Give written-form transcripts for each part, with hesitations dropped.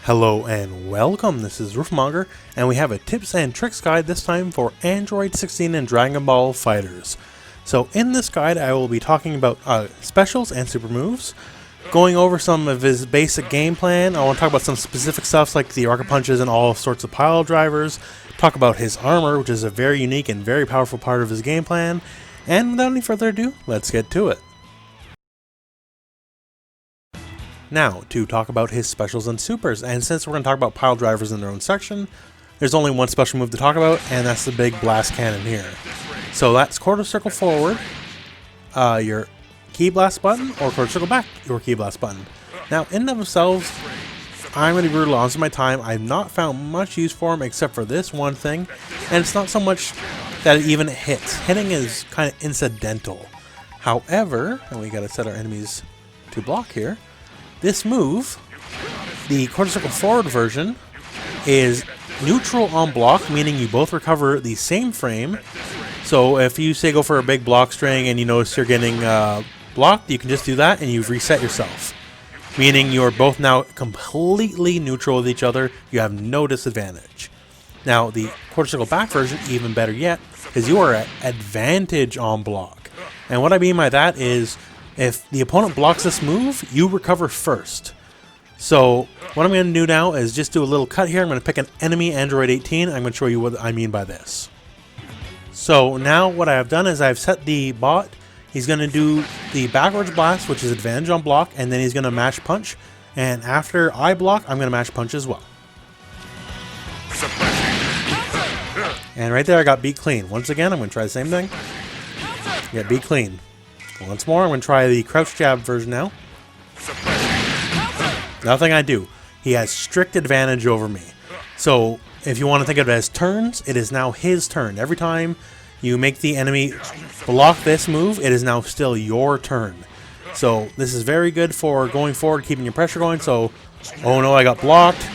Hello and welcome, this is Rooflemonger, and we have a tips and tricks guide this time for Android 16 and Dragon Ball FighterZ. So in this guide I will be talking about specials and super moves, going over some of his basic game plan. I want to talk about some specific stuff like the rocket punches and all sorts of pile drivers, talk about his armor, which is a very unique and very powerful part of his game plan, and without any further ado, let's get to it. Now, to talk about his specials and supers, and since we're going to talk about pile drivers in their own section, there's only one special move to talk about, and that's the big blast cannon here. So that's quarter circle forward, your key blast button, or quarter circle back, your key blast button. Now, in and of themselves, I'm going to be brutal honest with my time, I've not found much use for them except for this one thing, and it's not so much that it even hits. Hitting is kind of incidental. However, and we got to set our enemies to block here, this move, the quarter circle forward version, is neutral on block, meaning you both recover the same frame. So if you say go for a big block string and you notice you're getting blocked, you can just do that and you've reset yourself. Meaning you're both now completely neutral with each other, you have no disadvantage. Now the quarter circle back version, even better yet, is you are at advantage on block. And what I mean by that is, if the opponent blocks this move, you recover first. So what I'm going to do now is just do a little cut here. I'm going to pick an enemy Android 18. I'm going to show you what I mean by this. So now what I have done is I've set the bot. He's going to do the backwards blast, which is advantage on block, and then he's going to mash punch. And after I block, I'm going to mash punch as well. And right there I got beat clean. Once again, I'm going to try the same thing. Get beat clean. Once more, I'm going to try the crouch jab version now. Nothing I do. He has strict advantage over me. So, if you want to think of it as turns, it is now his turn. Every time you make the enemy block this move, it is now still your turn. So, this is very good for going forward, keeping your pressure going. So, oh no, I got blocked.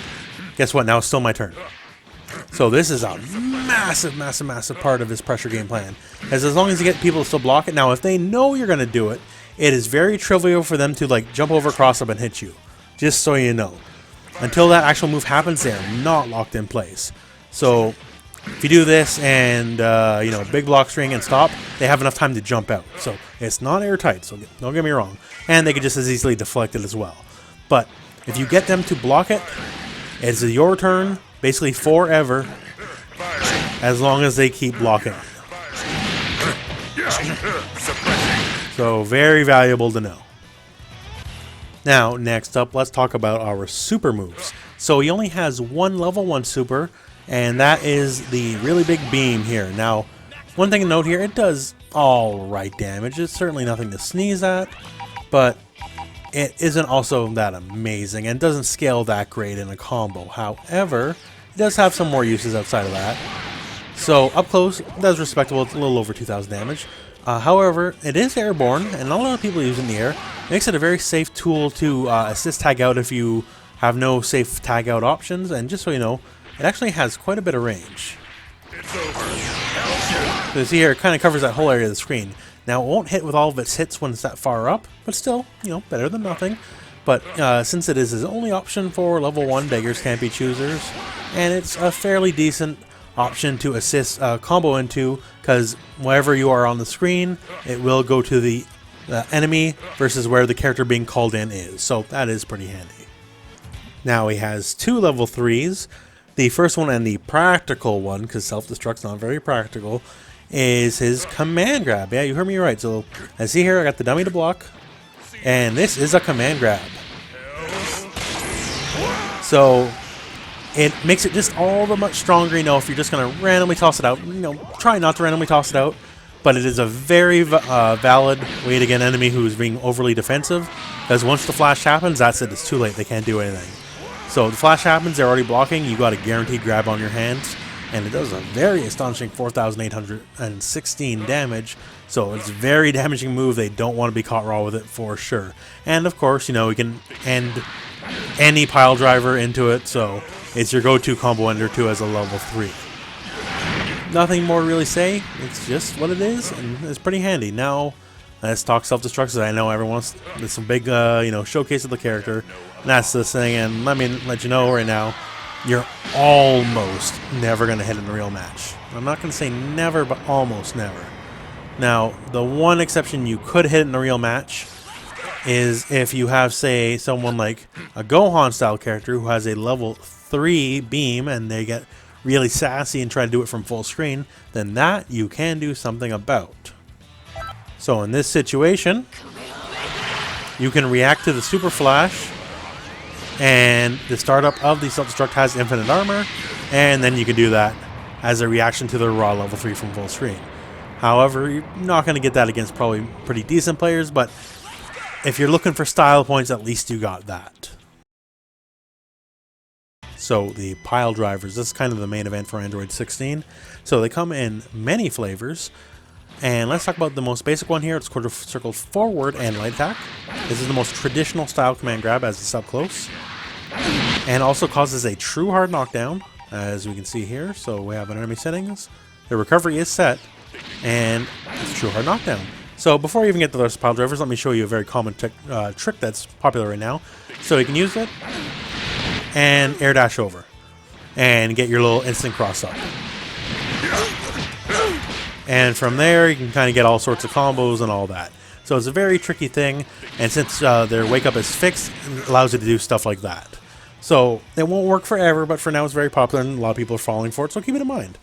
Guess what? Now it's still my turn. So this is a massive part of his pressure game plan. As long as you get people to still block it. Now, if they know you're going to do it, it is very trivial for them to like jump over, cross up, and hit you. Just so you know. Until that actual move happens, they are not locked in place. So if you do this and, you know, big block string and stop, they have enough time to jump out. So it's not airtight, so don't get me wrong. And they could just as easily deflect it as well. But if you get them to block it, it's your turn. Basically forever, as long as they keep blocking. So very valuable to know. Now, next up, let's talk about our super moves. So he only has one level 1 super, and that is the really big beam here. Now, one thing to note here, it does alright damage. It's certainly nothing to sneeze at, but it isn't also that amazing and doesn't scale that great in a combo. However, it does have some more uses outside of that. So up close, it does respectable. It's a little over 2,000 damage. However, it is airborne, and not a lot of people use it in the air. It makes it a very safe tool to assist tag out if you have no safe tag out options. And just so you know, it actually has quite a bit of range. So you see here, it kind of covers that whole area of the screen. Now, it won't hit with all of its hits when it's that far up, but still, you know, better than nothing. But since it is his only option for level 1, beggars can't be choosers, and it's a fairly decent option to assist combo into, because wherever you are on the screen, it will go to the enemy versus where the character being called in is. So that is pretty handy. Now he has 2 level 3s. The first one, and the practical one, because self-destruct's not very practical, is his command grab. Yeah, you heard me right. So as see here, I got the dummy to block, and this is a command grab. So it makes it just all the much stronger, you know, if you're just going to randomly toss it out. You know, try not to randomly toss it out, but it is a very valid way to get an enemy who's being overly defensive, because once the flash happens, that's it. It's too late. They can't do anything. So the flash happens, they're already blocking. You got a guaranteed grab on your hands. And it does a very astonishing 4,816 damage. So it's a very damaging move. They don't want to be caught raw with it for sure. And of course, you know, we can end any pile driver into it. So it's your go-to combo ender too as a level 3. Nothing more to really say. It's just what it is, and it's pretty handy. Now, let's talk self-destructs. I know everyone wants some big, you know, showcase of the character. And that's the thing, and let me let you know right now, you're almost never going to hit in a real match. I'm not going to say never, but almost never. Now, the one exception you could hit in a real match is if you have, say, someone like a Gohan style character who has a level 3 beam and they get really sassy and try to do it from full screen, then that you can do something about. So in this situation, you can react to the Super Flash, and the startup of the self-destruct has infinite armor, and then you can do that as a reaction to the raw level 3 from full screen. However, you're not going to get that against probably pretty decent players, but if you're looking for style points, at least you got that. So the pile drivers, this is kind of the main event for Android 16. So they come in many flavors. And let's talk about the most basic one here. It's quarter circle forward and light attack. This is the most traditional style command grab as it's up close. And also causes a true hard knockdown, as we can see here. So we have an enemy settings. The recovery is set, and it's a true hard knockdown. So before you even get to the rest of pile drivers, let me show you a very common trick that's popular right now. So you can use it and air dash over and get your little instant cross up. And from there, you can kind of get all sorts of combos and all that. So it's a very tricky thing, and since their wake up is fixed, it allows you to do stuff like that. So it won't work forever, but for now it's very popular and a lot of people are falling for it, so keep it in mind.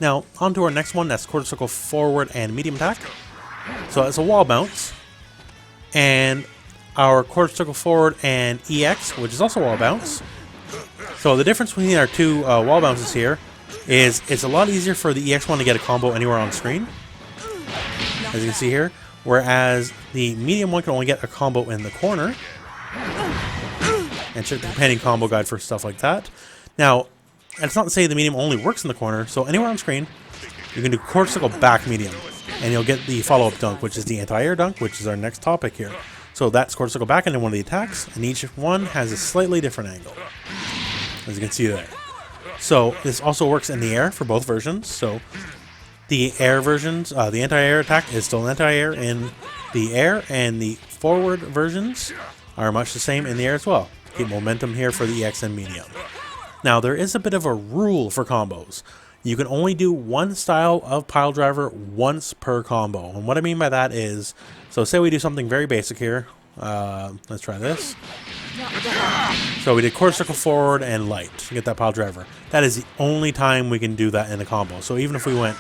Now, on to our next one, that's quarter circle forward and medium attack. So it's a wall bounce. And our quarter circle forward and EX, which is also wall bounce. So the difference between our two wall bounces here is it's a lot easier for the EX one to get a combo anywhere on screen, as you can see here, whereas the medium one can only get a combo in the corner. And check the companion combo guide for stuff like that. Now, it's not to say the medium only works in the corner, so anywhere on screen, you can do quarter circle back medium, and you'll get the follow-up dunk, which is the anti-air dunk, which is our next topic here. So that's quarter circle back into one of the attacks, and each one has a slightly different angle, as you can see there. So this also works in the air for both versions. So the air versions, the anti-air attack is still anti-air in the air, and the forward versions are much the same in the air as well. Keep momentum here for the EX and medium. Now there is a bit of a rule for combos. You can only do one style of pile driver once per combo. And what I mean by that is, so say we do something very basic here. Let's try this. So we did quarter circle forward and light to get that pile driver. That is the only time we can do that in a combo. So even if we went,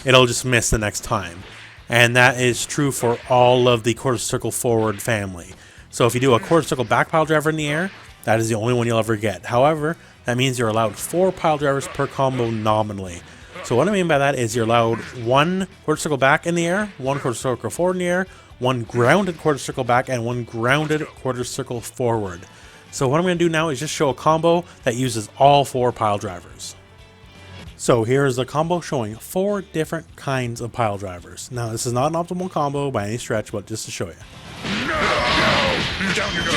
it'll just miss the next time. And that is true for all of the quarter circle forward family. So if you do a quarter circle back pile driver in the air, that is the only one you'll ever get. However, that means you're allowed 4 pile drivers per combo nominally. So what I mean by that is you're allowed 1 quarter circle back in the air, 1 quarter circle forward in the air, 1 grounded quarter circle back, and 1 grounded quarter circle forward. So what I'm going to do now is just show a combo that uses all 4 pile drivers. So here is the combo showing 4 different kinds of pile drivers. Now this is not an optimal combo by any stretch, but just to show you. Down you go.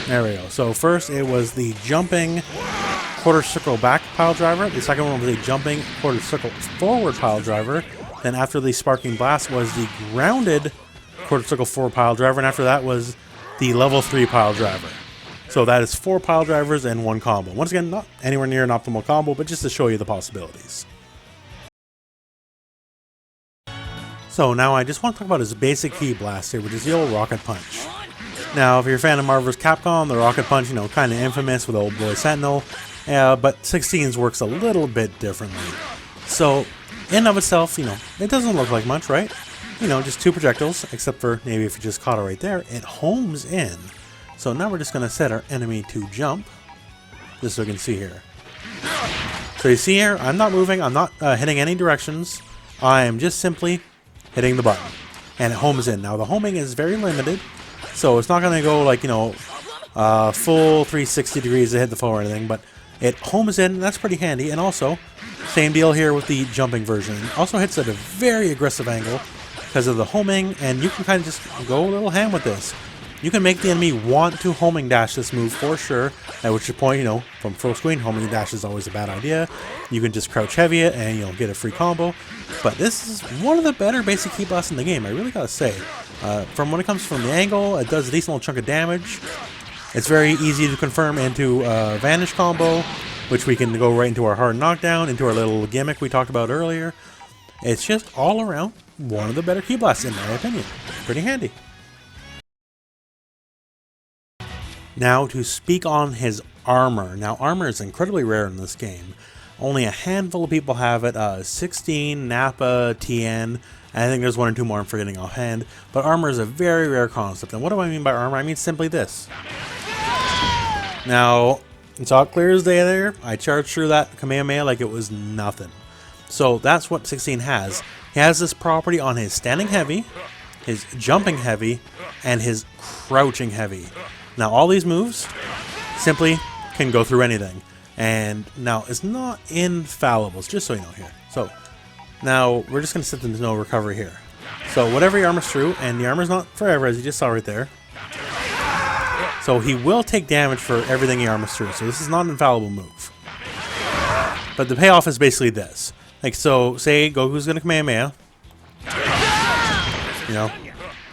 There we go. So first it was the jumping quarter circle back pile driver. The second one was a jumping quarter circle forward pile driver. Then after the sparking blast was the grounded quarter circle forward pile driver. And after that was the level 3 pile driver. So that is 4 pile drivers and 1 combo. Once again, not anywhere near an optimal combo, but just to show you the possibilities. So now I just want to talk about his basic key blast here, which is the old rocket punch. Now, if you're a fan of Marvel vs. Capcom, the rocket punch, kind of infamous with old boy Sentinel, but 16's works a little bit differently. So, in and of itself, it doesn't look like much, right? Just 2 projectiles, except for maybe if you just caught it right there, it homes in. So now we're just going to set our enemy to jump, just so we can see here. So you see here, I'm not moving, I'm not hitting any directions, I am just simply hitting the button, and it homes in. Now the homing is very limited, so it's not going to go like, full 360 degrees to hit the foe or anything, but it homes in, and that's pretty handy. And also, same deal here with the jumping version. It also hits at a very aggressive angle because of the homing, and you can kind of just go a little ham with this. You can make the enemy want to homing dash this move for sure, at which point, you know, from full screen, homing dash is always a bad idea. You can just crouch heavy it and, you know, get a free combo. But this is one of the better basic key blasts in the game, I really gotta say. From when it comes from the angle, it does a decent little chunk of damage. It's very easy to confirm into vanish combo, which we can go right into our hard knockdown, into our little gimmick we talked about earlier. It's just all around one of the better key blasts in my opinion. Pretty handy. Now to speak on his armor. Now armor is incredibly rare in this game. Only a handful of people have it. 16, Nappa, TN, and I think there's one or two more I'm forgetting offhand. But armor is a very rare concept. And what do I mean by armor? I mean simply this. Now, it's all clear as day there. I charged through that Kamehameha like it was nothing. So that's what 16 has. He has this property on his standing heavy, his jumping heavy, and his crouching heavy. Now all these moves simply can go through anything. And now it's not infallible, just so you know here. So now we're just going to set the no recovery here. So whatever he armors through, and the armor's not forever as you just saw right there. So he will take damage for everything he armors through. So this is not an infallible move. But the payoff is basically this. Like, so say Goku's going to Kamehameha. You know,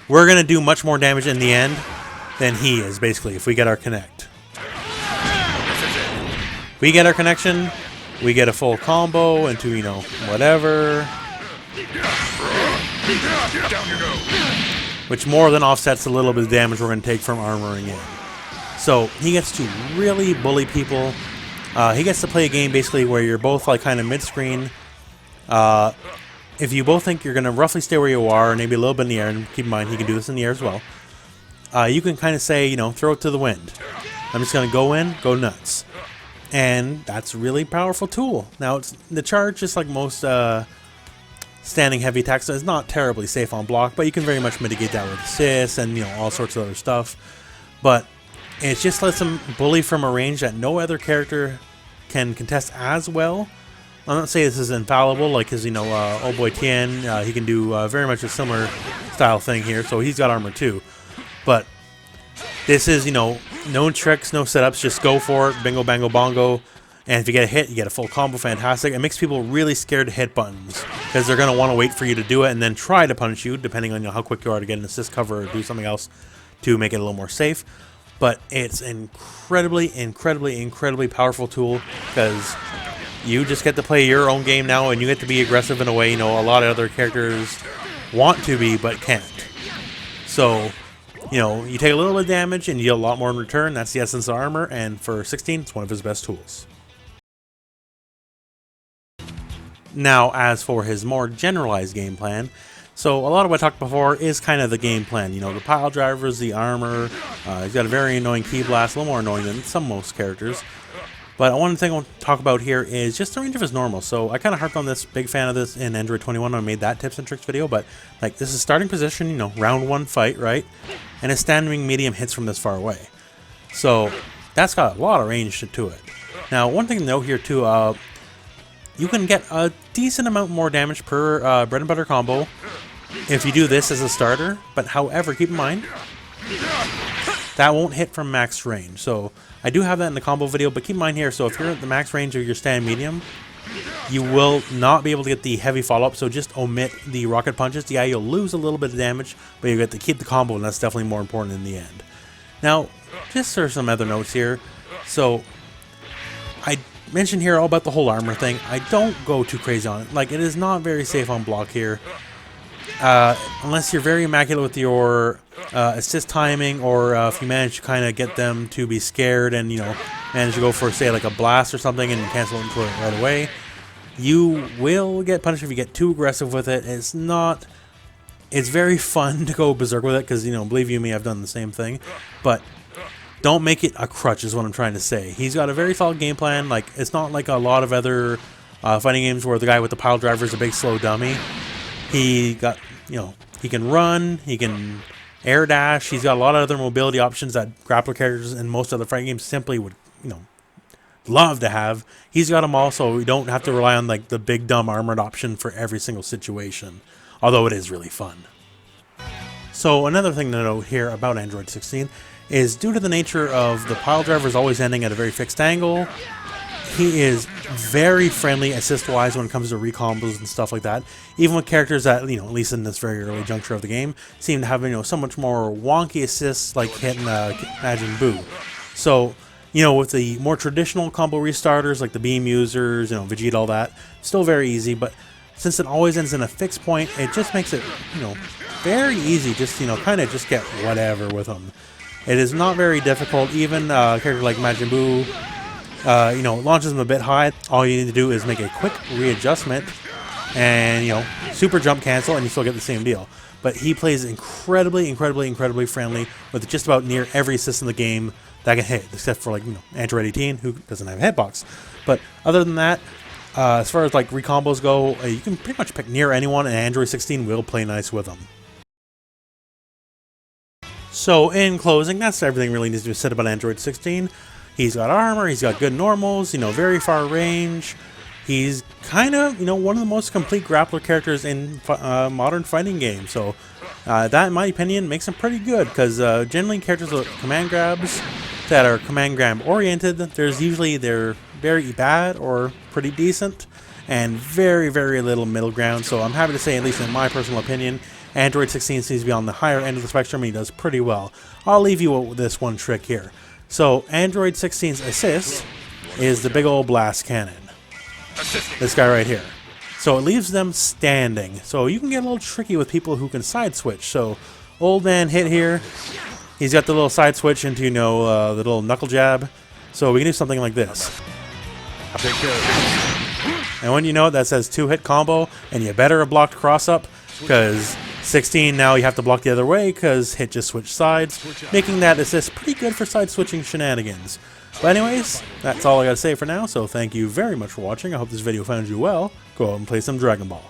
we're going to do much more damage in the end than he is, basically, if we get our connect. We get our connection, we get a full combo into, you know, whatever. Which more than offsets a little bit of damage we're going to take from armoring in. So he gets to really bully people. He gets to play a game basically where you're both like kind of mid-screen. If you both think you're going to roughly stay where you are, maybe a little bit in the air, and keep in mind he can do this in the air as well. You can kind of say, you know, throw it to the wind. I'm just going to go in, go nuts. And that's a really powerful tool. Now, it's the charge, just like most standing heavy attacks, is not terribly safe on block, but you can very much mitigate that with assists and, you know, all sorts of other stuff. But it just lets him bully from a range that no other character can contest as well. I'm not saying this is infallible, like his, you know, old boy Tien, he can do very much a similar style thing here, so he's got armor too. But this is, you know, no tricks, no setups, just go for it, bingo, bango, bongo. And if you get a hit, you get a full combo, fantastic. It makes people really scared to hit buttons because they're going to want to wait for you to do it and then try to punish you, depending on, you know, how quick you are to get an assist cover or do something else to make it a little more safe. But it's incredibly, incredibly, incredibly powerful tool because you just get to play your own game now and you get to be aggressive in a way, you know, a lot of other characters want to be but can't. So, you know, you take a little bit of damage and you get a lot more in return. That's the essence of armor, and for 16, it's one of his best tools. Now, as for his more generalized game plan, so a lot of what I talked before is kind of the game plan. You know, the pile drivers, the armor. He's got a very annoying key blast, a little more annoying than most characters. But one thing I want to talk about here is just the range of his normal. So I kind of harped on this, big fan of this in Android 21 when I made that tips and tricks video. But like, this is starting position, you know, round one fight, right? And his standing medium hits from this far away. So that's got a lot of range to it. Now, one thing to note here too, you can get a decent amount more damage per bread and butter combo if you do this as a starter. But however, keep in mind, that won't hit from max range. So I do have that in the combo video, but keep in mind here, so if you're at the max range of your stand medium, you will not be able to get the heavy follow-up, so just omit the rocket punches. Yeah, you'll lose a little bit of damage, but you get to keep the combo, and that's definitely more important in the end. Now, just for some other notes here, so I mentioned here all about the whole armor thing. I don't go too crazy on it. Like, it is not very safe on block here. Unless you're very immaculate with your assist timing, or if you manage to kind of get them to be scared and, you know, manage to go for, say, like a blast or something and cancel it right away, you will get punished if you get too aggressive with it. It's very fun to go berserk with it because, you know, believe you me, I've done the same thing, but don't make it a crutch is what I'm trying to say. He's got a very solid game plan. Like, it's not like a lot of other fighting games where the guy with the pile driver is a big slow dummy. He got, you know, he can run, he can air dash, he's got a lot of other mobility options that grappler characters in most other fighting games simply would, you know, love to have. He's got them all, so we don't have to rely on like the big dumb armored option for every single situation, although it is really fun. So another thing to note here about Android 16 is due to the nature of the piledrivers always ending at a very fixed angle, he is very friendly assist-wise when it comes to recombos and stuff like that. Even with characters that, at least in this very early juncture of the game, seem to have, so much more wonky assists like hitting Majin Buu. So, with the more traditional combo restarters like the beam users, Vegeta, all that, still very easy, but since it always ends in a fixed point, it just makes it, very easy, just, kind of just get whatever with them. It is not very difficult. Even a character like Majin Buu, launches them a bit high. All you need to do is make a quick readjustment and, super jump cancel, and you still get the same deal. But he plays incredibly friendly with just about near every assist in the game that can hit, except for, Android 18, who doesn't have a hitbox. But other than that, as far as, recombos go, you can pretty much pick near anyone, and Android 16 will play nice with them. So, in closing, that's everything really needs to be said about Android 16. He's got armor, he's got good normals, very far range. He's kind of, one of the most complete grappler characters in modern fighting games. So, that, in my opinion, makes him pretty good, because generally characters with command grabs that are command grab oriented, they're very bad or pretty decent, and very little middle ground. So, I'm happy to say, at least in my personal opinion, Android 16 seems to be on the higher end of the spectrum, and he does pretty well. I'll leave you with this one trick here. So, Android 16's assist is the big old blast cannon. This guy right here. So, it leaves them standing. So, you can get a little tricky with people who can side switch. So, old man hit here. He's got the little side switch into, the little knuckle jab. So, we can do something like this. And when you know it, that says 2-hit combo, and you better have blocked cross-up, because 16 now you have to block the other way because hit just switched sides, making that assist pretty good for side switching shenanigans. But anyways, that's all I gotta say for now, so thank you very much for watching. I hope this video found you well. Go out and play some Dragon Ball.